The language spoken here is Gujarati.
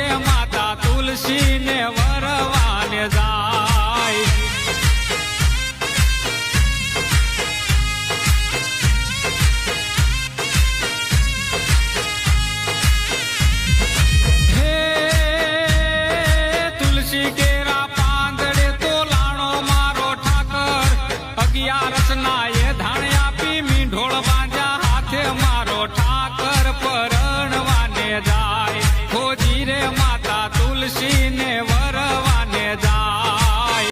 રે માતા તુલસી ને વરવાને જાય હે તુલસી કેરા પાંદડે તો લાણો મારો ઠાકર 11 ના એ ધાણ આપી મીંઢોળ બાંધ્યા હાથે મારો ઠાકર પરણવાને જાય ખોજી રે માતા તુલસી ને